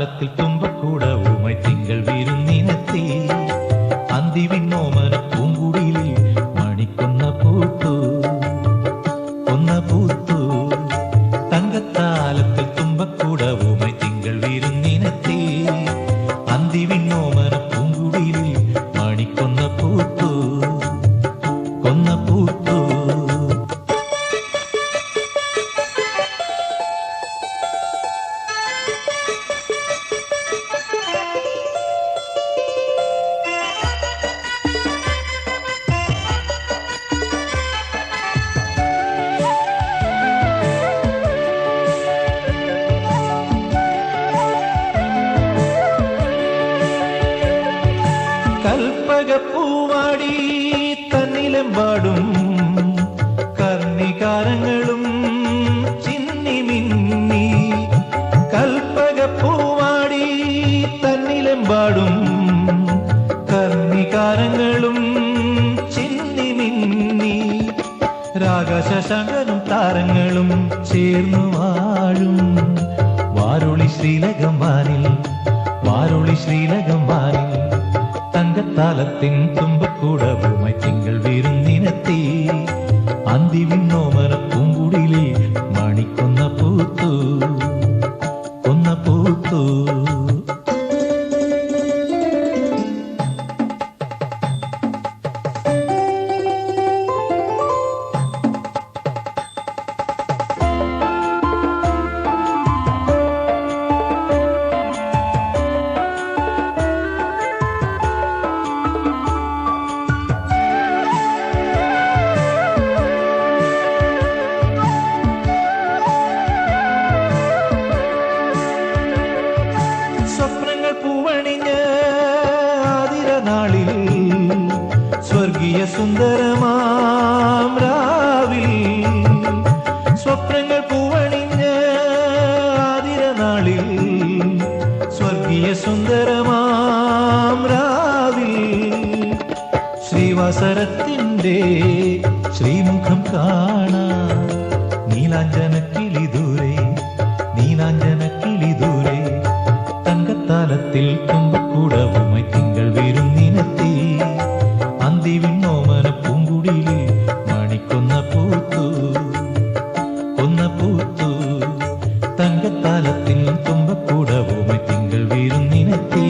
തങ്കത്താലത്തിൽ തുമ്പക്കൂടവുമായി തിങ്കൾ വിരുന്നിനെത്തി. അന്തിവിണ്ണോമന പൂങ്കുടിലിൽ മണിക്കൊന്ന പൂത്തു, കൊന്ന പൂത്തു. തങ്കത്താലത്തിൽ തുമ്പക്കൂടവുമായി തിങ്കൾ വിരുന്നിനെത്തി. അന്തിവിണ്ണോമന പൂങ്കുടിലിൽ മണിക്കൊന്ന പൂത്തു, കൊന്ന പൂത്തു. കൽപ്പകപ്പൂവാടി തന്നിലെമ്പാടും കർണികാരങ്ങളും ചിന്നിമിന്നി. കൽപ്പകപ്പൂവാടി തന്നിലെമ്പാടും കർണികാരങ്ങളും ചിന്നിമിന്നി. രാഗശശങ്കനും താരങ്ങളും ചേർന്നു വാഴും വാരുളി ശ്രീലകം വാനിൽ, വാരുളി ശ്രീലകം വാനിൽ. തങ്കത്താലത്തിൻ തുമ്പക്കൂടവുമായി തിങ്കൾ വിരുന്നിനെത്തി. അന്തിവിണ്ണോമന പൂങ്കുടിലിൽ മണിക്കൊന്ന പൂത്തു, കൊന്ന പൂത്തു. പൂവണിഞ്ഞ ആതിരനാളിൽ സ്വർഗീയ സുന്ദരമാം രാവിൽ. സ്വപ്നങ്ങൾ പൂവണിഞ്ഞ ആതിരനാളിൽ സ്വർഗീയ സുന്ദരമാം രാവിൽ. ശ്രീവാസരത്തിൻ്റെ ശ്രീമുഖം കാണാൻ നീലാഞ്ജന കിളി ദൂരെ, നീലാഞ്ജന കിളി ദൂരെ. തങ്കത്താലത്തിൽ തുമ്പക്കൂടവുമായി തിങ്കൾ വിരുന്നിനെത്തി. അന്തിവിണ്ണോമന പൂങ്കുടിലിൽ മണിക്കൊന്ന പൂത്തു, കൊന്ന പൂത്തു. തങ്കത്താലത്തിൽ തുമ്പക്കൂടവുമായി തിങ്കൾ വിരുന്നിനെത്തി.